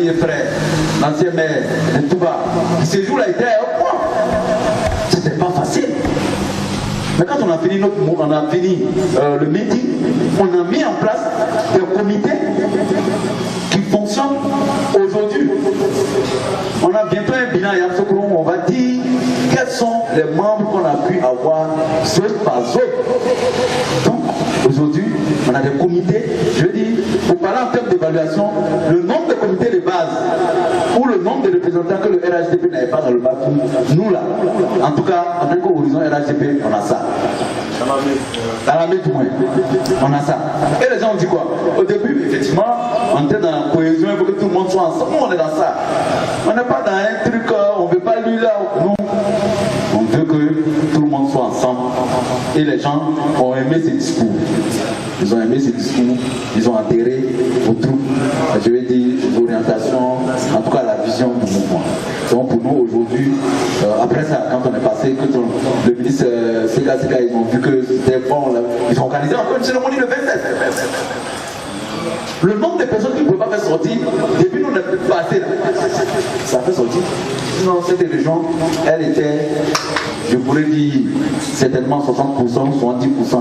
premier frère, l'ancien maire de Touba, ce jour-là était au point. C'était pas facile. Mais quand on a fini le meeting, on a mis en place des comités qui fonctionnent aujourd'hui. On a bientôt un bilan et où on va dire quels sont les membres qu'on a pu avoir zone par zone. Donc aujourd'hui, on a des comités, je dis, pour parler en termes d'évaluation, le nombre de comités de base ou le nombre de représentants que le RHDP n'avait pas dans le bateau, nous là, en tout cas, en tant qu'horizon RHDP, on a ça. Dans la main du moins, on a ça. Et les gens ont dit quoi? Au début, effectivement, on était dans la cohésion, il faut que tout le monde soit ensemble. Nous, on est dans ça. On n'est pas dans un truc, on ne veut pas lui là. Nous, on veut que tout le monde soit ensemble. Et les gens ont aimé ces discours. Ils ont aimé ces discours, ils ont adhéré au truc, je vais dire, aux orientations, en tout cas à la vision du mouvement. Donc pour nous aujourd'hui, après ça, quand on est passé, que le ministre Sega, ils ont vu que c'était bon, ils ont organisé encore une cérémonie le 27. Le nombre de personnes qui ne pouvaient pas faire sortir, depuis nous, on n'a pas assez là. Ça fait sortir. Sinon, cette région, elle était, je pourrais dire, certainement 60%, 70%.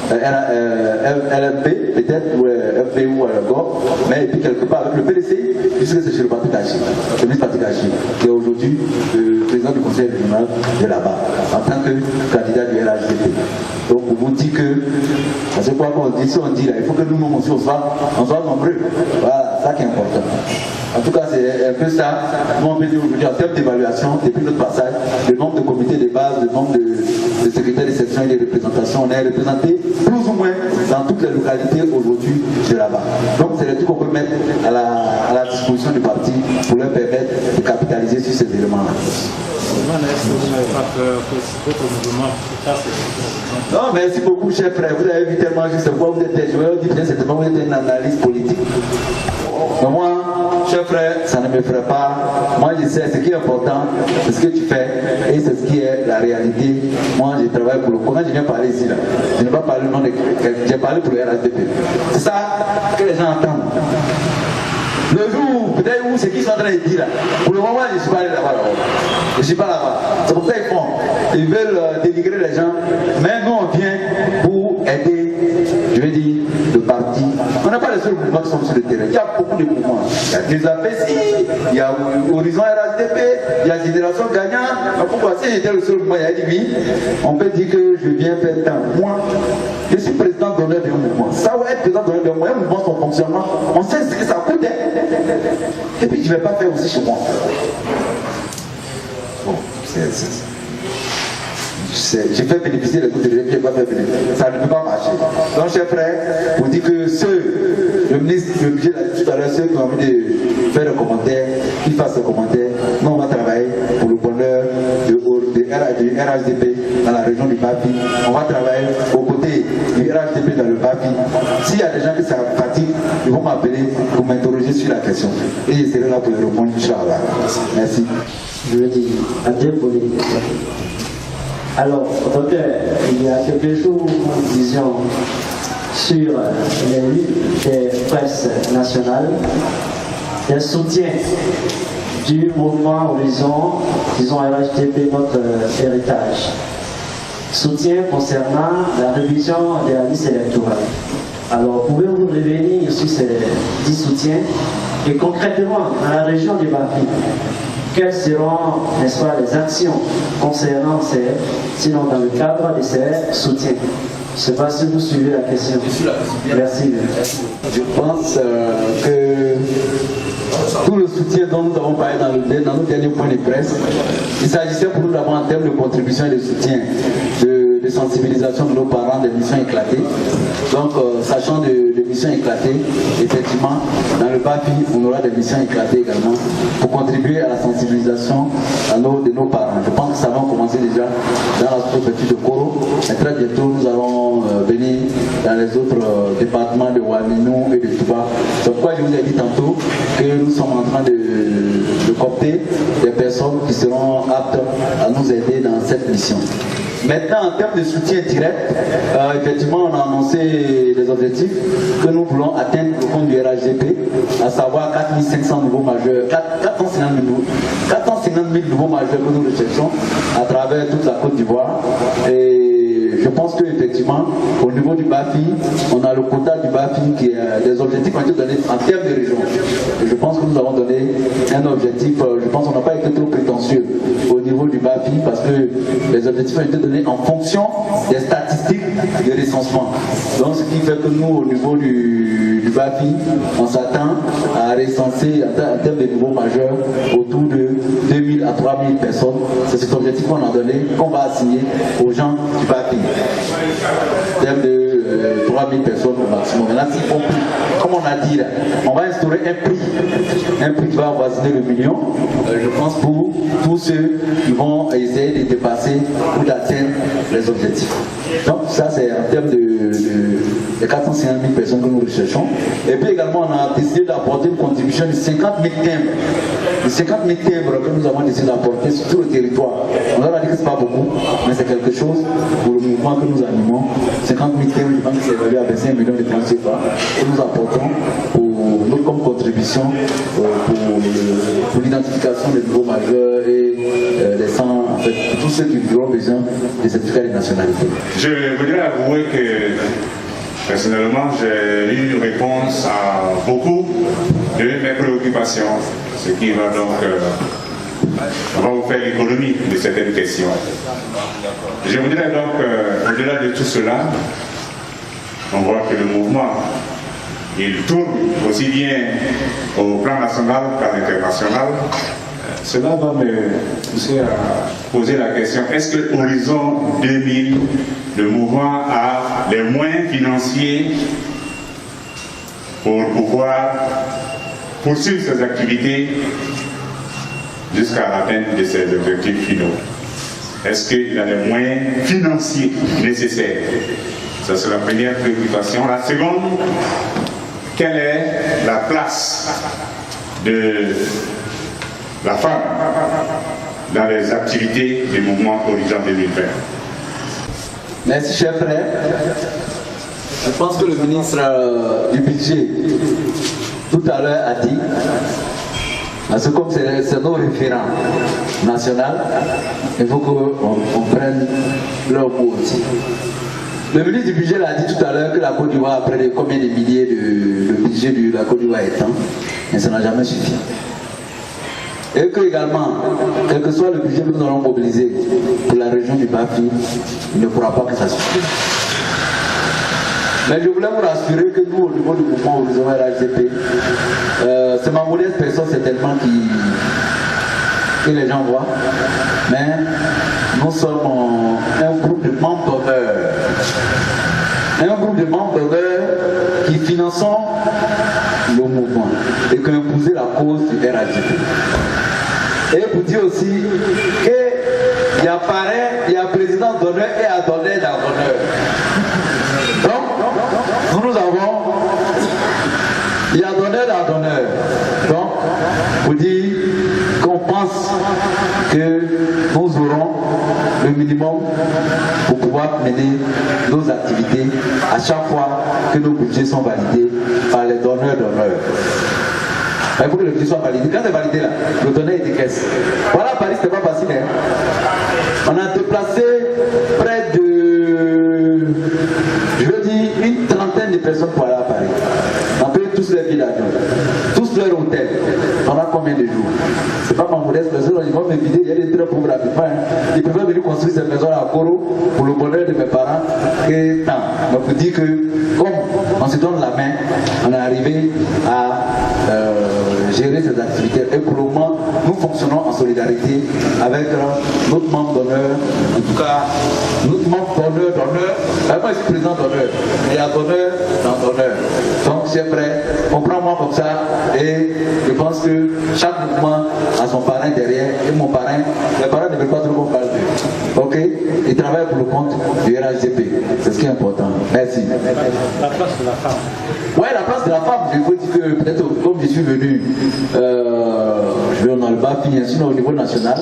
LFP, peut-être, ou FP ou GOR, mais et puis quelque part avec le PDC, puisque c'est chez le parti Kachi, le ministre parti Kachi, qui est aujourd'hui le président du conseil régional de là-bas, en tant que candidat du RHDP. Donc, on vous dit que, c'est quoi qu'on dit, si on dit là, il faut que nous-mêmes aussi on soit nombreux. Voilà, ça qui est important. En tout cas, c'est un peu ça. Nous, on peut dire aujourd'hui, en termes d'évaluation, depuis notre passage, le nombre de comités de base, le nombre de secrétaires de section et de représentation, on est représenté plus ou moins dans toutes les localités aujourd'hui de là-bas. Donc, c'est le truc qu'on peut mettre à la disposition du parti pour leur permettre de capitaliser sur ces éléments-là. Non, merci beaucoup, cher frère. Vous avez vu tellement juste quoi vous êtes. Je vais vous dire bien, c'est tellement vous êtes une analyse politique. Mais moi, cher frère, ça ne me ferait pas. Moi, je sais ce qui est important, c'est ce que tu fais et c'est ce qui est la réalité. Moi, je travaille pour le. Quand je viens parler ici, là, je ne vais pas parler le nom de quelqu'un, j'ai parlé pour le RHDP. C'est ça que les gens entendent. Le jour, peut-être où c'est qu'ils sont en train de dire là. Pour le moment, je ne suis pas allé là-bas. Je ne suis pas là-bas. C'est pour ça qu'ils font. Ils veulent dénigrer les gens. Mais nous, on vient pour aider, je vais dire, le parti. On n'a pas les seuls mouvements qui sont sur le terrain. Il y a beaucoup de mouvements. Il y a des APC, il y a Horizon RHDP, il y a Génération Gagnant. Pourquoi si j'étais le seul mouvement, il a dit oui, on peut dire que je viens faire tant. Moi, je suis président d'honneur d'un mouvement. Ça va être président d'honneur d'un mouvement. Un mouvement, son fonctionnement, on sait ce que ça coûte. Et puis je ne vais pas faire aussi chez moi. Bon, j'ai fait bénéficier les coups de l'élève, je n'ai pas fait bénéficier. Ça ne peut pas marcher. Donc, chers frères, pour dire que le ministre, le budget l'a dit tout à l'heure, ceux qui ont envie de faire des commentaires, qu'ils fassent des commentaires. Nous, on va travailler pour le bonheur du RHDP dans la région du Bapi. On va travailler aux côtés du RHDP dans le Bapi. S'il y a des gens qui sont fatigués, ils vont m'appeler pour m'interroger sur la question. Et je serai là pour les répondre, Inch'Allah. Merci. Je veux dire, à deux politiques. Alors, docteur, il y a quelques jours, nous disions sur les luttes des presses nationales, des soutiens du mouvement Horizon, disons RHDP, notre héritage. Soutien concernant la révision de la liste électorale. Alors, pouvez-vous revenir sur ces 10 soutiens et concrètement, dans la région du Bapi, quelles seront, n'est-ce pas, les actions concernant sinon dans le cadre de ces soutiens? Je ne sais pas si vous suivez la question. Merci. Je pense que tout le soutien dont nous avons parlé dans nos derniers points de presse, il s'agissait pour nous d'avoir en termes de contribution et de soutien, de sensibilisation de nos parents, des missions éclatées. Donc, sachant des missions éclatées, effectivement, dans le Bapi, on aura des missions éclatées également pour contribuer à la sensibilisation de nos parents. Je pense que ça va commencer déjà dans la préfecture de Koro. Et très bientôt, nous allons venir dans les autres départements de Ouaminou et de Touba. C'est pourquoi je vous ai dit tantôt que nous sommes en train de coopter des personnes qui seront aptes à nous aider dans cette mission. Maintenant, en termes de soutien direct, effectivement, on a annoncé les objectifs que nous voulons atteindre au compte du RHDP, à savoir 4500 nouveaux majeurs, 450 000 nouveaux majeurs que nous recherchons à travers toute la Côte d'Ivoire. Et je pense qu'effectivement, au niveau du BAFI, on a le quota du BAFI qui est des objectifs qui ont été donnés en termes de région. Et je pense que nous avons donné un objectif, je pense qu'on n'a pas été trop prétentieux au niveau du BAFI parce que les objectifs ont été donnés en fonction des statistiques de recensement. Donc ce qui fait que nous, au niveau du BAFI, on s'attend à recenser en termes de nouveaux majeurs autour de 2000 à 3000 personnes. C'est cet objectif qu'on a donné, qu'on va assigner aux gens du BAFI. En termes de 3000 personnes au maximum. Maintenant, s'ils font plus, comme on a dit là, on va instaurer un prix qui va avoisiner le million, je pense, pour tous ceux qui vont essayer de dépasser ou d'atteindre les objectifs. Donc ça c'est en termes de 450 000 personnes que nous recherchons. Et puis également on a décidé d'apporter une contribution de 50 000 timbres. De 50 000 timbres que nous avons décidé d'apporter sur tout le territoire. On a dit que ce n'est pas beaucoup, mais c'est quelque chose pour le mouvement que nous animons. 50 000 timbres, je pense que c'est évalué à 25 millions de francs CFA que nous apportons comme contribution pour l'identification des nouveaux majeurs et des 100, en fait, tous ceux qui auront besoin des certificats de nationalité. Je voudrais avouer que personnellement j'ai eu une réponse à beaucoup de mes préoccupations, ce qui va donc on va vous faire l'économie de certaines questions. Je voudrais donc, au-delà de tout cela, on voit que le mouvement il tourne aussi bien au plan national qu'à l'international. Cela va me pousser à poser la question, est-ce que Horizon 2000, le mouvement a les moyens financiers pour pouvoir poursuivre ses activités jusqu'à l'atteinte de ses objectifs finaux? Est-ce qu'il a les moyens financiers nécessaires? Ça c'est la première préoccupation. La seconde, quelle est la place de la femme dans les activités du mouvement Horizon 2020? Merci, cher frère. Je pense que le ministre du budget tout à l'heure a dit, parce que comme c'est nos référents nationaux, il faut qu'on prenne leur mot aussi. Le ministre du budget l'a dit tout à l'heure que la Côte d'Ivoire a près de combien de milliers de budget de la Côte d'Ivoire étant, mais ça n'a jamais suffi. Et que également, quel que soit le budget que nous allons mobiliser pour la région du BAFI, il ne pourra pas que ça suffise. Mais je voulais vous rassurer que nous, au niveau du mouvement Horizon RHDP, c'est ma modeste personne certainement que les gens voient, mais nous sommes un groupe de membres d'honneur. Un groupe de membres d'honneur qui finançons le mouvement et qui imposons la cause du RHDP. Et pour dire aussi qu'il y a parrain, il y a président d'honneur et à donner d'honneur. Donc, nous avons, il y a donneur d'honneur. Donc, pour dire qu'on pense que nous aurons le minimum pour pouvoir mener nos activités à chaque fois que nos budgets sont validés par les donneurs d'honneur. Il faut que le budget soit validé. Quand c'est validé là, le donneur est caisse. Voilà, Paris, c'était pas facile. Hein? On a déplacé près de, je veux dire, une trentaine de personnes pour aller à Paris. On a payé tous leurs billets d'avion, tous leurs hôtels. Pendant combien de jours? C'est pas ma modeste personne, ils vont me vider, il y a des très pauvres rapidement. Hein? Ils préfèrent venir construire cette maison à Koro pour le bonheur de mes parents que tant. Donc, pour dire que, comme on se donne la main, on est arrivé à gérer ces activités. Et pour le moment, nous fonctionnons en solidarité avec notre membre d'honneur, en tout cas, notre membre d'honneur, moi je suis président d'honneur, mais il y a d'honneur dans d'honneur. Donc, c'est vrai, on prend moi comme ça, et je pense que chaque mouvement a son parrain derrière, et mon parrain, les parrains ne veulent pas trop qu'on parle d'eux. Ok? Ils travaillent pour le compte du RHDP. C'est ce qui est important. Merci. La place de la femme. Ouais, la place de la femme, je veux dire que peut-être comme je suis venu, je vais dans le BAFI, sinon au niveau national,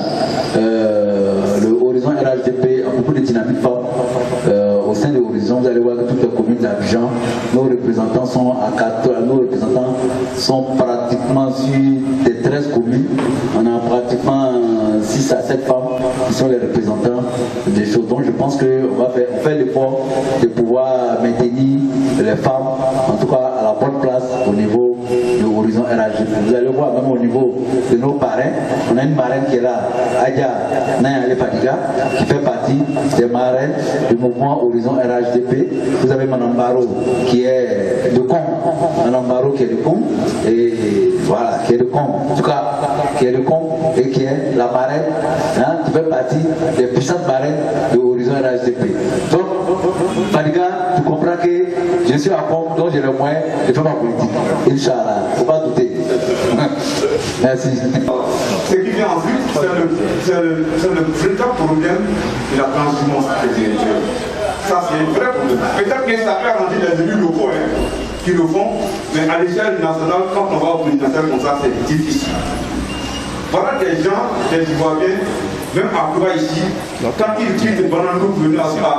le Horizon RHDP a beaucoup de dynamique femme. Au sein de Horizon, vous allez voir que toutes les communes d'Abidjan, nos représentants sont à 4, nos représentants sont pratiquement sur des 13 communes. On a pratiquement 6 à 7 femmes qui sont les représentants des choses. Donc je pense qu'on fait l'effort de pouvoir maintenir les femmes, en tout cas à la bonne place au niveau de Horizon RHDP. Vous allez voir même au niveau de nos parrains, on a une marraine qui est là, Adja Nayale Fadiga, qui fait partie des marraines du mouvement Horizon RHDP. Vous avez Madame Baro qui est de Com, Madame Baro qui est de Com, et voilà, qui est de Com, en tout cas, qui est de Com et qui est la marraine, hein, qui fait partie des puissantes marraines de Horizon RHDP. Donc, Fadiga, tu comprends que je suis à Com, donc j'ai le moyen de faire ma politique. Inch'Allah, il ne faut pas douter. Merci. Ce qui vient ensuite, c'est le véritable problème de la transhumance présidentielle. Ça, c'est un vrai problème. Peut-être que ça peut arranger les élus locaux qui le font, mais à l'échelle nationale, quand on va au présidentiel comme ça, c'est difficile. Voilà des gens, des Ivoiriens, même à Cuba ici, quand ils quittent Bananlou venus à Cuba,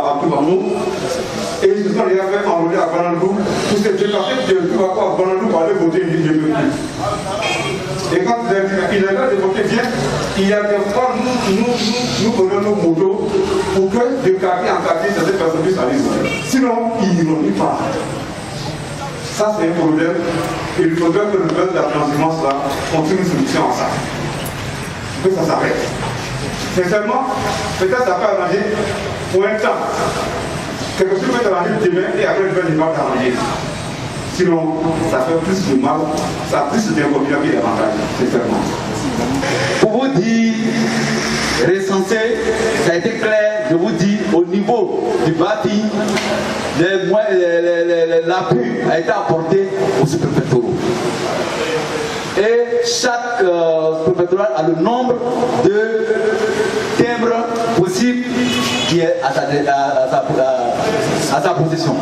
et ils se sont déjà fait enrôler à Bananlou, pour se déplacer de Cuba à Bananlou pour aller voter une ville de plus. Et quand il est là de voter bien, il y a des fois, nous prenons nos motos pour que de quartier en quartier, certaines personnes puissent aller voter. Sinon, ils n'iront nulle part. Ça, c'est un problème. Et il faudrait que le peuple de la transhumance là continue une solution à ça. Que ça s'arrête. Sincèrement, peut-être ça peut arranger pour un temps. Quelque chose peut arranger demain et après le ne va pas arranger. Sinon, ça fait plus de mal, ça a plus d'inconvénients que d'avantages, sincèrement. Pour vous dire, recenser, ça a été clair, je vous dis, au niveau du bâti, l'appui a été apporté aux sous-préfectoraux. Et chaque sous-préfectoral a le nombre de timbres possibles qui est à sa position.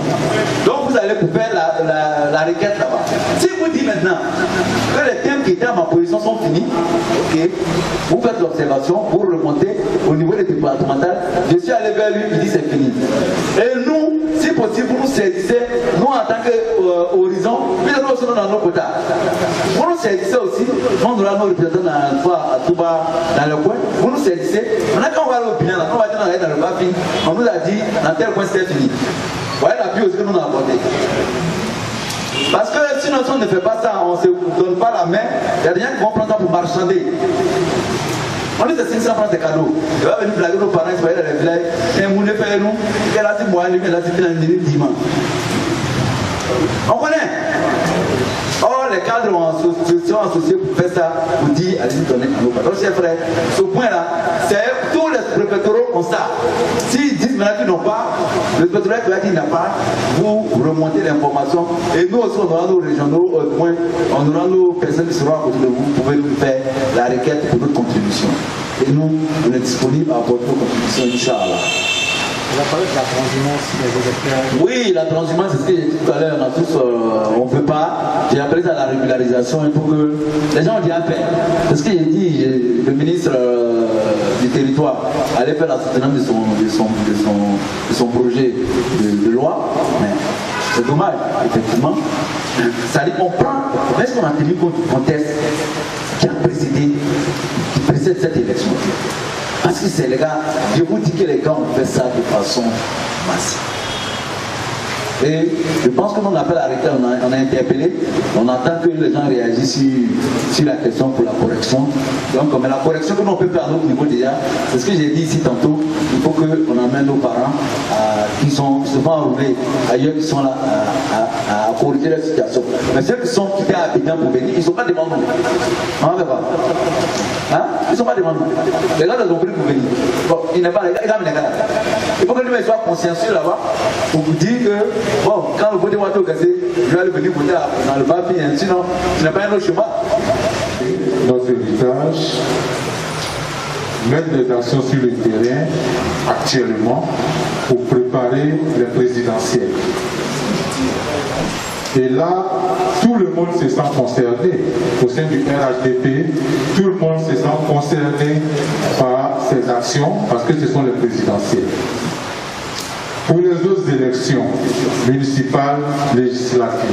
Donc vous allez vous faire la requête là-bas. Si vous dites maintenant que les timbres qui étaient à ma position sont finis, ok, vous faites l'observation, vous remontez au niveau des départementales, je suis allé vers lui, il dit c'est fini. Et nous, si possible, vous nous saisissez, nous en tant qu'Horizon, nous sommes dans nos quotas. Vous nous saisissez aussi, on aura nos représentants à Touba, dans le coin, vous nous saisissez, maintenant quand on va aller au bilan, on va dire dans le bas-fin, on nous a dit dans tel coin c'était fini. Vous voyez l'appui aussi que nous avons apporté. Parce que sinon, si on ne fait pas ça, on ne se donne pas la main, il y a des gens qui vont prendre ça pour marchander. On dit c'est 500 francs de cadeaux. Il va venir blaguer nos parents, ils se voyaient dans les villages, et vous ne faites nous, et là c'est moi, et là c'est finalement dimanche. On connaît. Or, les cadres sont associés pour faire ça, pour dire, allez-y donner à nos parents. Donc, chers frères, ce point-là, c'est tous les préfectoraux ont ça. S'ils disent maintenant qu'ils n'ont pas, le préfectorat qui va dire qu'il n'a pas, vous remontez l'information. Et nous aussi, on aura nos régionaux points, on aura nos personnes qui seront à côté de vous, vous pouvez nous faire la requête pour notre contribution. Et nous, on est disponible à apporter nos contributions, Inch'Allah. On va parler de la transhumance des électeurs. Oui, la transhumance, c'est ce que j'ai dit tout à l'heure, on ne peut pas. J'ai appelé ça la régularisation, il faut que les gens ont bien fait. C'est ce que j'ai dit, le ministre du territoire allait faire la soutenance de son projet de loi, mais c'est dommage, effectivement. Ça dit qu'on prend, est-ce qu'on a tenu compte du contexte qui précède cette élection? Parce que c'est les gars, je vous dis que les gars ont fait ça de façon massive. Et je pense que nous on appelle arrêté, on a interpellé, on attend que les gens réagissent sur la question pour la correction. Donc, mais la correction que nous on peut faire à notre niveau déjà, c'est ce que j'ai dit ici tantôt, il faut qu'on amène nos parents qui se font enrouler ailleurs, qui sont là à corriger la situation. Mais ceux qui sont quittés à Abidjan pour venir, ils ne sont pas devant nous. On ne va pas. Hein? Ils ne sont pas devant nous. Les gars, ils ont pris pour venir. Bon, il n'est pas les gars. Il faut que nous soyons consciencieux là-bas pour vous dire que, bon, quand le vote est cassé, je vais aller venir voter dans le bas, sinon, ce n'est pas un autre chemin. Notre héritage, mettre des actions sur le terrain actuellement pour préparer les présidentielles. Et là, tout le monde se sent concerné. Au sein du RHDP, tout le monde se sent concerné par ces actions parce que ce sont les présidentielles. Pour les autres élections municipales, législatives,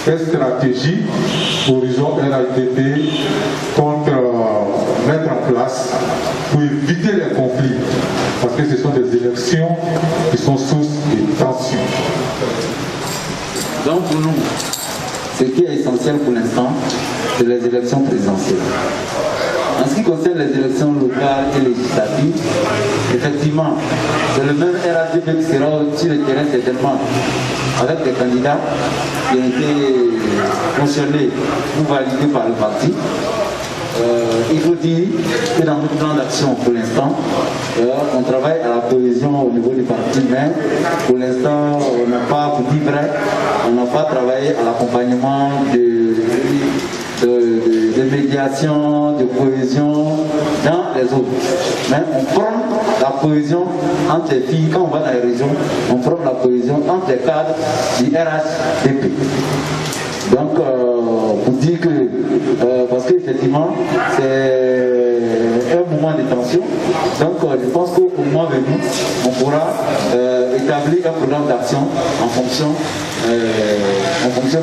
quelle stratégie Horizon RHDP compte mettre en place pour éviter les conflits? Parce que ce sont des élections qui sont source de tensions. Donc pour nous, ce qui est essentiel pour l'instant, c'est les élections présidentielles. En ce qui concerne les élections locales et législatives, effectivement, c'est le même RHDP qui sera sur le terrain certainement avec des candidats qui ont été fonctionnés ou validés par le parti. Il faut dire que dans notre plan d'action pour l'instant, on travaille à la cohésion au niveau du parti, mais pour l'instant, on n'a pas, pour dire vrai, on n'a pas travaillé à l'accompagnement de médiation, de cohésion dans les autres. Mais on prend la cohésion entre les filles, quand on va dans les régions, on prend la cohésion entre les cadres du RHDP. Donc, pour dire que, parce qu'effectivement, c'est un moment de tension, donc je pense qu'au mois venu, on pourra établir un programme d'action en fonction bien sûr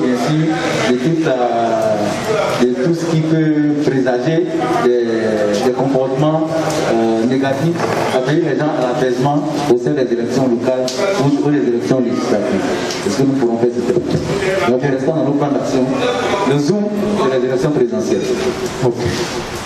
de tout ce qui peut présager des comportements négatifs, appeler les gens à l'apaisement au sein des élections locales ou des élections législatives. C'est ce que nous pourrons faire cette année. Donc, pour l'instant, dans nos plans d'action, le zoom, c'est les élections présidentielles. Okay.